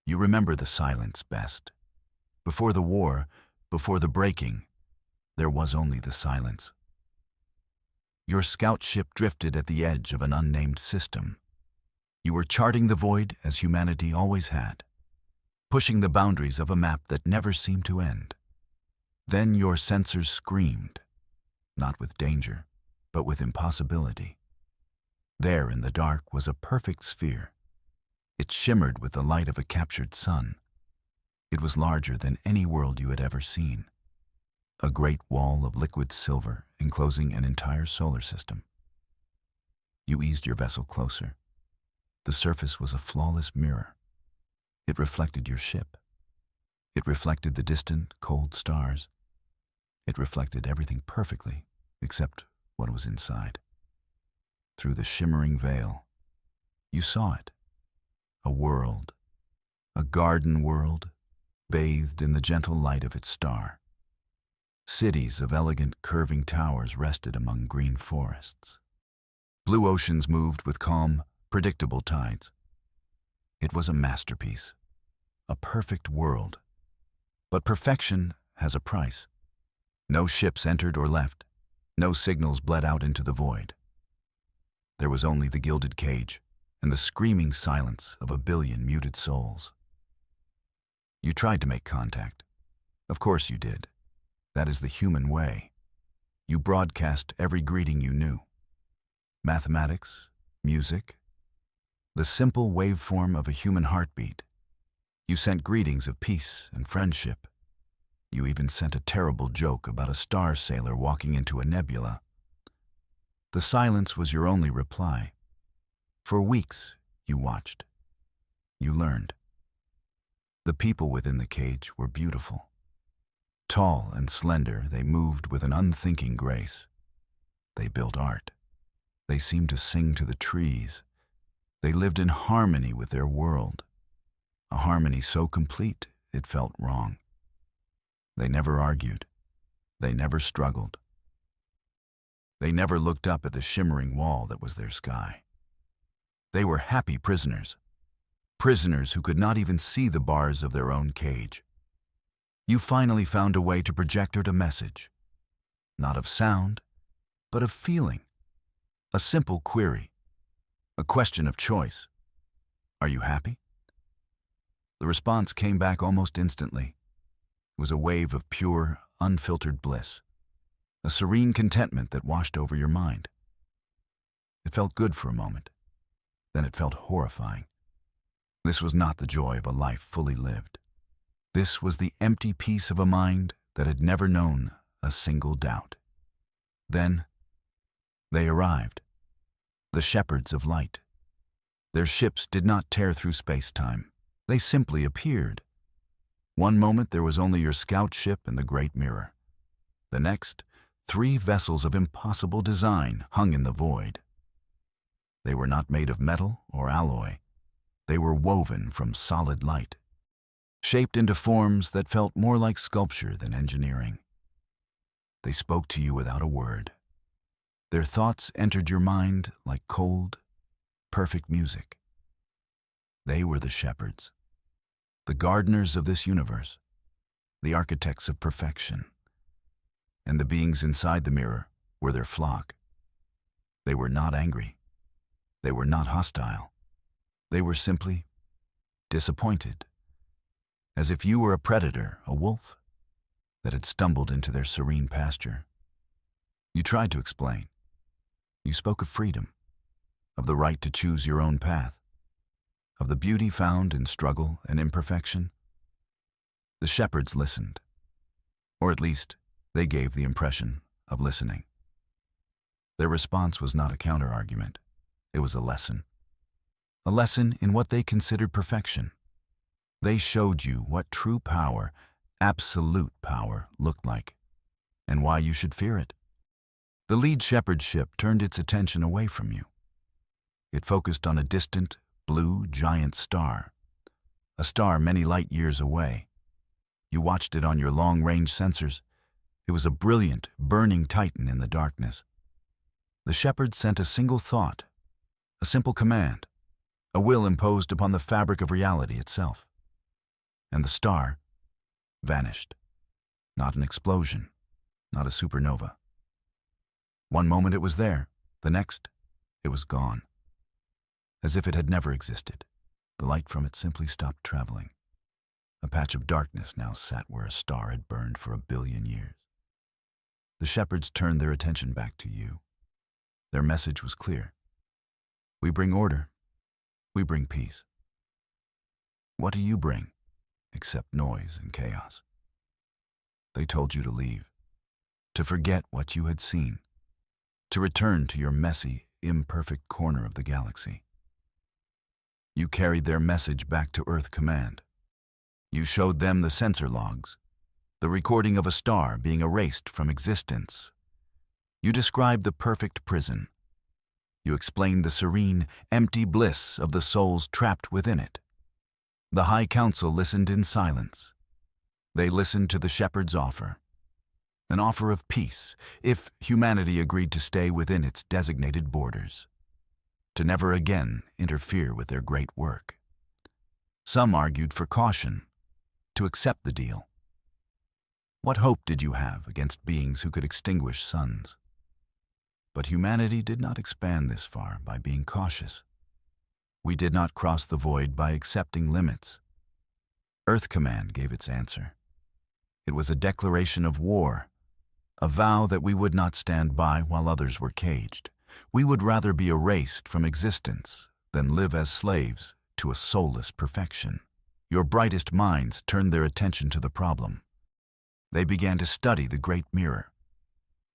You remember the silence best. Before the war, before the breaking, there was only the silence. Your scout ship drifted at the edge of an unnamed system. You were charting the void as humanity always had, pushing the boundaries of a map that never seemed to end. Then your sensors screamed, not with danger, but with impossibility. There in the dark was a perfect sphere. It shimmered with the light of a captured sun. It was larger than any world you had ever seen. A great wall of liquid silver enclosing an entire solar system. You eased your vessel closer. The surface was a flawless mirror. It reflected your ship. It reflected the distant, cold stars. It reflected everything perfectly, except what was inside. Through the shimmering veil, you saw it. A world, a garden world, bathed in the gentle light of its star. Cities of elegant, curving towers rested among green forests. Blue oceans moved with calm, predictable tides. It was a masterpiece, a perfect world. But perfection has a price. No ships entered or left. No signals bled out into the void. There was only the gilded cage and the screaming silence of a billion muted souls. You tried to make contact. Of course you did. That is the human way. You broadcast every greeting you knew. Mathematics, music, the simple waveform of a human heartbeat. You sent greetings of peace and friendship. You even sent a terrible joke about a star sailor walking into a nebula. The silence was your only reply. For weeks, you watched. You learned. The people within the cage were beautiful. Tall and slender, they moved with an unthinking grace. They built art. They seemed to sing to the trees. They lived in harmony with their world. A harmony so complete, it felt wrong. They never argued. They never struggled. They never looked up at the shimmering wall that was their sky. They were happy prisoners. Prisoners who could not even see the bars of their own cage. You finally found a way to project out a message. Not of sound, but of feeling. A simple query. A question of choice. Are you happy? The response came back almost instantly. It was a wave of pure, unfiltered bliss. A serene contentment that washed over your mind. It felt good for a moment. Then it felt horrifying. This was not the joy of a life fully lived. This was the empty peace of a mind that had never known a single doubt. Then, they arrived. The shepherds of light. Their ships did not tear through space-time. They simply appeared. One moment there was only your scout ship and the Great Mirror. The next, 3 vessels of impossible design hung in the void. They were not made of metal or alloy. They were woven from solid light, shaped into forms that felt more like sculpture than engineering. They spoke to you without a word. Their thoughts entered your mind like cold, perfect music. They were the shepherds, the gardeners of this universe, the architects of perfection. And the beings inside the mirror were their flock. They were not angry. They were not hostile. They were simply disappointed, as if you were a predator, a wolf, that had stumbled into their serene pasture. You tried to explain. You spoke of freedom, of the right to choose your own path, of the beauty found in struggle and imperfection. The shepherds listened, or at least they gave the impression of listening. Their response was not a counter-argument. It was a lesson. A lesson in what they considered perfection. They showed you what true power, absolute power, looked like, and why you should fear it. The lead shepherd ship turned its attention away from you. It focused on a distant, blue, giant star, a star many light years away. You watched it on your long-range sensors. It was a brilliant, burning titan in the darkness. The shepherd sent a single thought, a simple command, a will imposed upon the fabric of reality itself. and the star vanished. Not an explosion, not a supernova. One moment it was there, the next, it was gone. As if it had never existed, the light from it simply stopped traveling. A patch of darkness now sat where a star had burned for 1 billion years. The shepherds turned their attention back to you. Their message was clear. We bring order. We bring peace. What do you bring, except noise and chaos? They told you to leave, to forget what you had seen, to return to your messy, imperfect corner of the galaxy. You carried their message back to Earth Command. You showed them the sensor logs, the recording of a star being erased from existence. You described the perfect prison. You explained the serene, empty bliss of the souls trapped within it. The High Council listened in silence. They listened to the shepherd's offer, an offer of peace if humanity agreed to stay within its designated borders, to never again interfere with their great work. Some argued for caution, to accept the deal. What hope did you have against beings who could extinguish suns? But humanity did not expand this far by being cautious. We did not cross the void by accepting limits. Earth Command gave its answer. It was a declaration of war, a vow that we would not stand by while others were caged. We would rather be erased from existence than live as slaves to a soulless perfection. Your brightest minds turned their attention to the problem. They began to study the great mirror,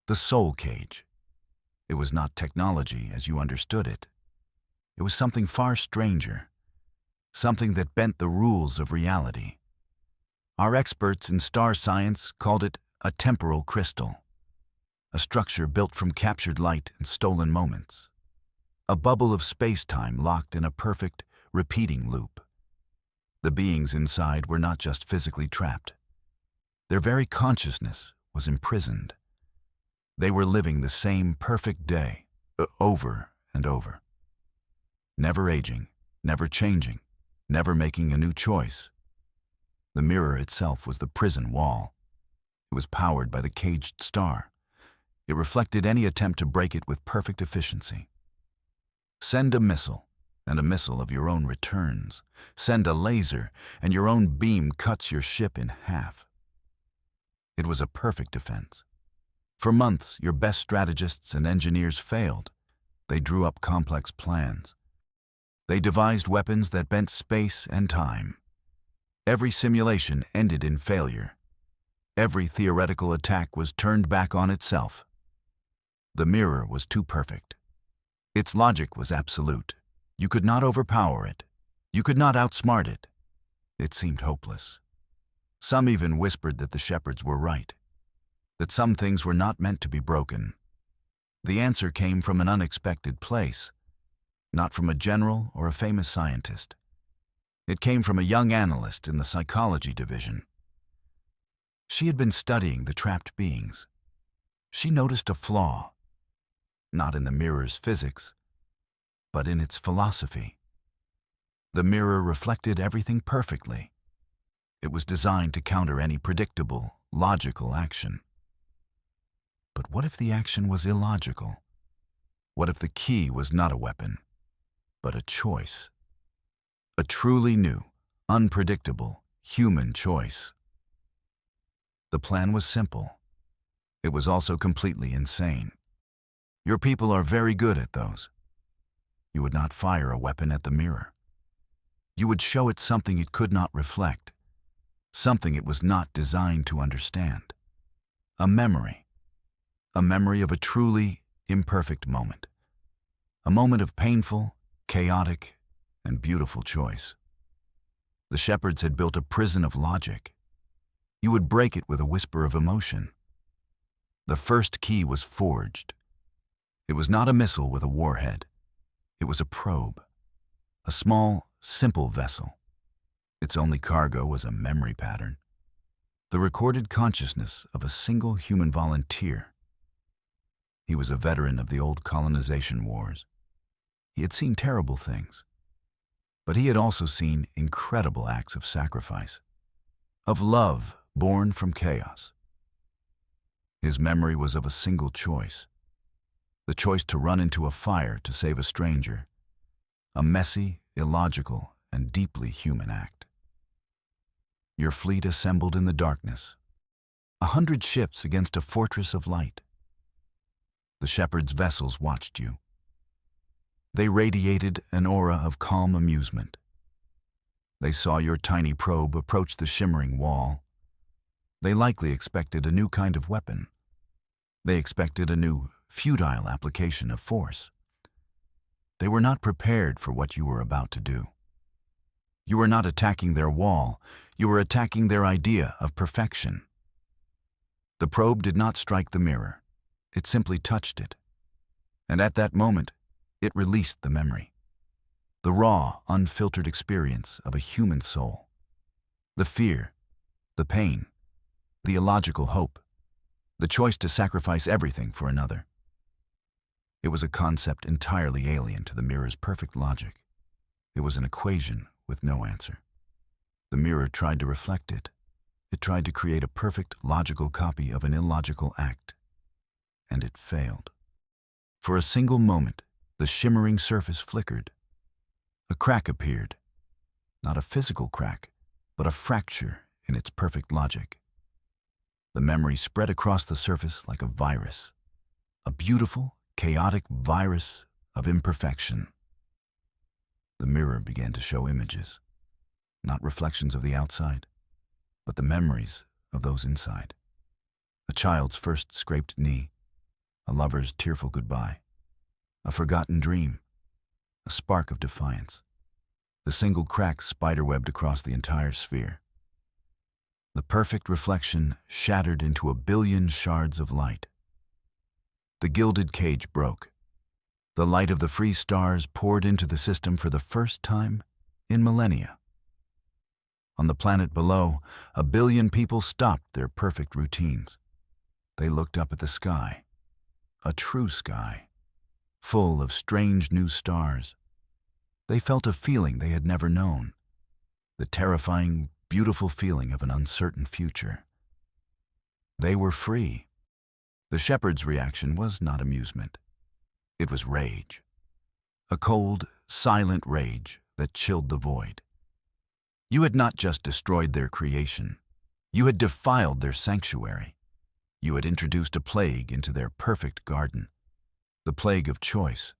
the soul cage. It was not technology as you understood it. It was something far stranger, something that bent the rules of reality. Our experts in star science called it a temporal crystal, a structure built from captured light and stolen moments, a bubble of space-time locked in a perfect, repeating loop. The beings inside were not just physically trapped. Their very consciousness was imprisoned. They were living the same perfect day, over and over. Never aging, never changing, never making a new choice. The mirror itself was the prison wall. It was powered by the caged star. It reflected any attempt to break it with perfect efficiency. Send a missile, and a missile of your own returns. Send a laser, and your own beam cuts your ship in half. It was a perfect defense. For months, your best strategists and engineers failed. They drew up complex plans. They devised weapons that bent space and time. Every simulation ended in failure. Every theoretical attack was turned back on itself. The mirror was too perfect. Its logic was absolute. You could not overpower it. You could not outsmart it. It seemed hopeless. Some even whispered that the shepherds were right, that some things were not meant to be broken. The answer came from an unexpected place, not from a general or a famous scientist. It came from a young analyst in the psychology division. She had been studying the trapped beings. She noticed a flaw, not in the mirror's physics, but in its philosophy. The mirror reflected everything perfectly. It was designed to counter any predictable, logical action. But what if the action was illogical? What if the key was not a weapon, but a choice? A truly new, unpredictable, human choice. The plan was simple. It was also completely insane. Your people are very good at those. You would not fire a weapon at the mirror. You would show it something it could not reflect, something it was not designed to understand. A memory of a truly imperfect moment. A moment of painful, chaotic, and beautiful choice. The shepherds had built a prison of logic. You would break it with a whisper of emotion. The first key was forged. It was not a missile with a warhead. It was a probe, a small, simple vessel. Its only cargo was a memory pattern, the recorded consciousness of a single human volunteer. He was a veteran of the old colonization wars. He had seen terrible things, but he had also seen incredible acts of sacrifice. of love born from chaos. His memory was of a single choice, the choice to run into a fire to save a stranger, a messy, illogical, and deeply human act. Your fleet assembled in the darkness, 100 ships against a fortress of light. The shepherd's vessels watched you. They radiated an aura of calm amusement. They saw your tiny probe approach the shimmering wall. They likely expected a new kind of weapon. They expected a new, futile application of force. They were not prepared for what you were about to do. You were not attacking their wall, you were attacking their idea of perfection. The probe did not strike the mirror, it simply touched it. And at that moment, it released the memory. The raw, unfiltered experience of a human soul. The fear, the pain, the illogical hope, the choice to sacrifice everything for another. It was a concept entirely alien to the mirror's perfect logic. It was an equation with no answer. The mirror tried to reflect it. It tried to create a perfect logical copy of an illogical act. And it failed. For a single moment, the shimmering surface flickered. A crack appeared. Not a physical crack, but a fracture in its perfect logic. The memory spread across the surface like a virus. A beautiful, chaotic virus of imperfection. The mirror began to show images, not reflections of the outside, but the memories of those inside. A child's first scraped knee, a lover's tearful goodbye, a forgotten dream, a spark of defiance. The single crack spiderwebbed across the entire sphere. The perfect reflection shattered into a billion shards of light. The gilded cage broke. The light of the free stars poured into the system for the first time in millennia. On the planet below, 1 billion people stopped their perfect routines. They looked up at the sky, a true sky, full of strange new stars. They felt a feeling they had never known, the terrifying, beautiful feeling of an uncertain future. They were free. The shepherd's reaction was not amusement. It was rage. A cold, silent rage that chilled the void. You had not just destroyed their creation. You had defiled their sanctuary. You had introduced a plague into their perfect garden. The plague of choice.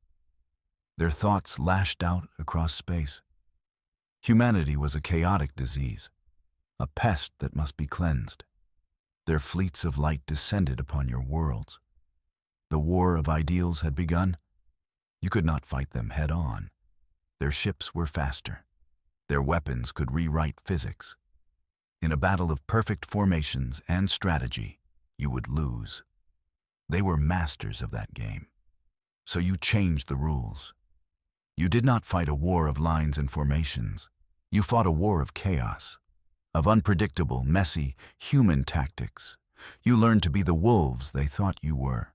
Their thoughts lashed out across space. Humanity was a chaotic disease, a pest that must be cleansed. Their fleets of light descended upon your worlds. The war of ideals had begun. You could not fight them head on. Their ships were faster. Their weapons could rewrite physics. In a battle of perfect formations and strategy, you would lose. They were masters of that game. So you changed the rules. You did not fight a war of lines and formations. You fought a war of chaos, of unpredictable, messy, human tactics. You learned to be the wolves they thought you were.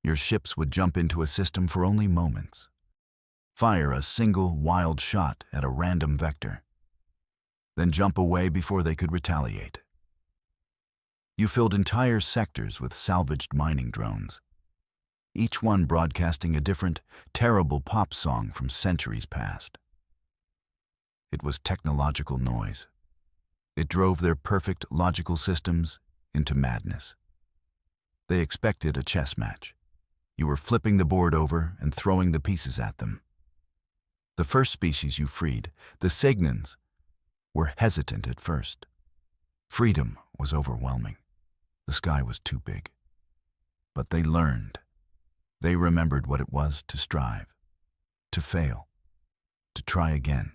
Your ships would jump into a system for only moments. Fire a single, wild shot at a random vector. Then jump away before they could retaliate. You filled entire sectors with salvaged mining drones, each one broadcasting a different, terrible pop song from centuries past. It was technological noise. It drove their perfect logical systems into madness. They expected a chess match. You were flipping the board over and throwing the pieces at them. The first species you freed, the Cygnans, were hesitant at first. Freedom was overwhelming. The sky was too big. But they learned. They remembered what it was to strive, to fail, to try again.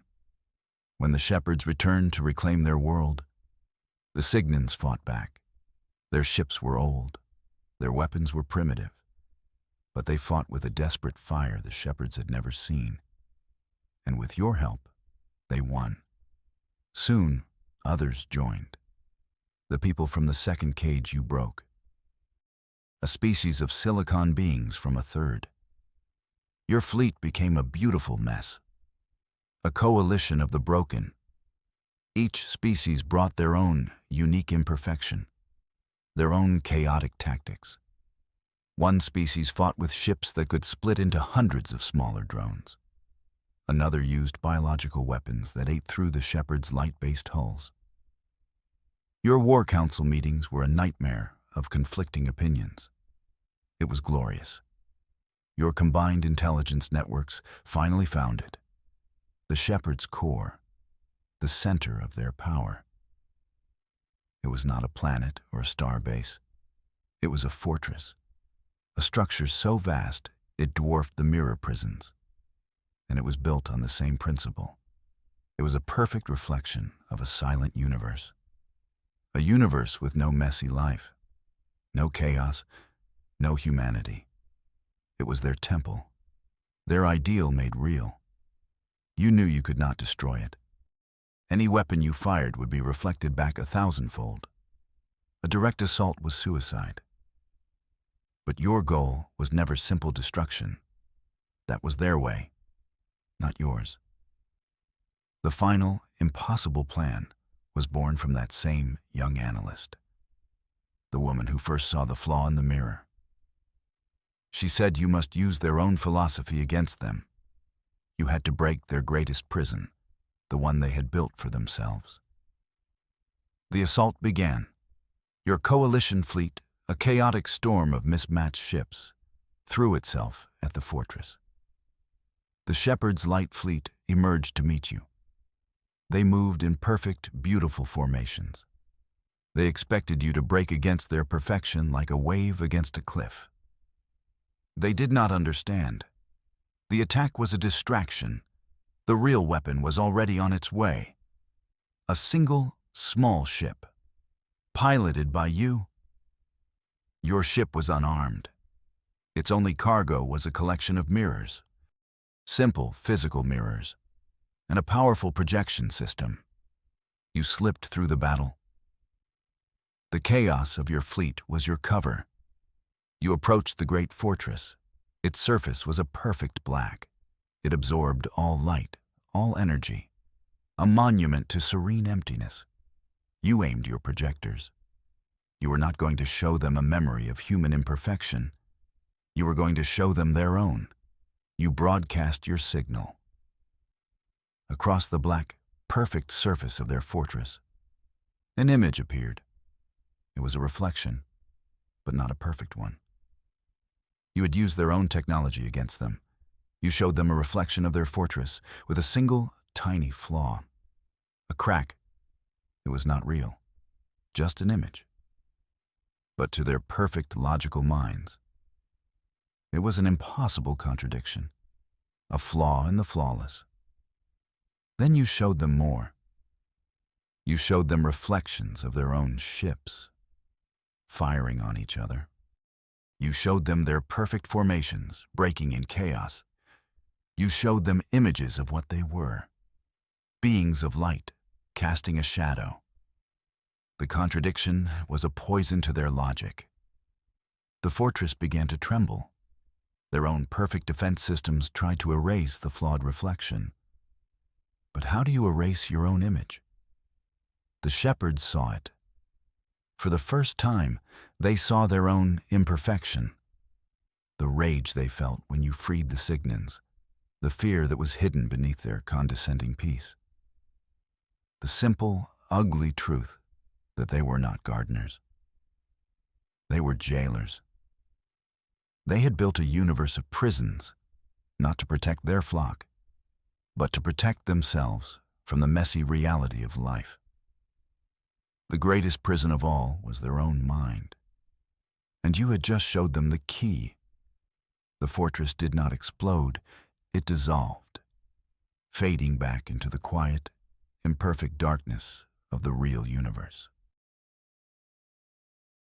When the shepherds returned to reclaim their world, the Cygnans fought back. Their ships were old. Their weapons were primitive. But they fought with a desperate fire the shepherds had never seen. And with your help, they won. Soon, others joined. The people from the second cage you broke. A species of silicon beings from a third. Your fleet became a beautiful mess. A coalition of the broken. Each species brought their own unique imperfection, their own chaotic tactics. One species fought with ships that could split into hundreds of smaller drones. Another used biological weapons that ate through the Shepherd's light-based hulls. Your War Council meetings were a nightmare of conflicting opinions. It was glorious. Your combined intelligence networks finally found it. The Shepherd's core, the center of their power. It was not a planet or a star base. It was a fortress, a structure so vast it dwarfed the mirror prisons. And it was built on the same principle. It was a perfect reflection of a silent universe. A universe with no messy life, no chaos, no humanity. It was their temple, their ideal made real. You knew you could not destroy it. Any weapon you fired would be reflected back 1,000-fold. A direct assault was suicide. But your goal was never simple destruction. That was their way, not yours. The final, impossible plan was born from that same young analyst, the woman who first saw the flaw in the mirror. She said you must use their own philosophy against them. You had to break their greatest prison, the one they had built for themselves. The assault began. Your coalition fleet, a chaotic storm of mismatched ships, threw itself at the fortress. The Shepherd's light fleet emerged to meet you. They moved in perfect, beautiful formations. They expected you to break against their perfection like a wave against a cliff. They did not understand. The attack was a distraction. The real weapon was already on its way. A single, small ship, piloted by you. Your ship was unarmed. Its only cargo was a collection of mirrors. Simple physical mirrors, and a powerful projection system. You slipped through the battle. The chaos of your fleet was your cover. You approached the great fortress. Its surface was a perfect black. It absorbed all light, all energy, a monument to serene emptiness. You aimed your projectors. You were not going to show them a memory of human imperfection. You were going to show them their own. You broadcast your signal. Across the black, perfect surface of their fortress, an image appeared. It was a reflection, but not a perfect one. You had used their own technology against them. You showed them a reflection of their fortress with a single, tiny flaw. A crack. It was not real, just an image. But to their perfect logical minds, it was an impossible contradiction, a flaw in the flawless. Then you showed them more. You showed them reflections of their own ships, firing on each other. You showed them their perfect formations, breaking in chaos. You showed them images of what they were, beings of light, casting a shadow. The contradiction was a poison to their logic. The fortress began to tremble. Their own perfect defense systems tried to erase the flawed reflection. But how do you erase your own image? The shepherds saw it. For the first time, they saw their own imperfection. The rage they felt when you freed the Signans, the fear that was hidden beneath their condescending peace. The simple, ugly truth that they were not gardeners. They were jailers. They had built a universe of prisons, not to protect their flock, but to protect themselves from the messy reality of life. The greatest prison of all was their own mind. And you had just showed them the key. The fortress did not explode, it dissolved, fading back into the quiet, imperfect darkness of the real universe.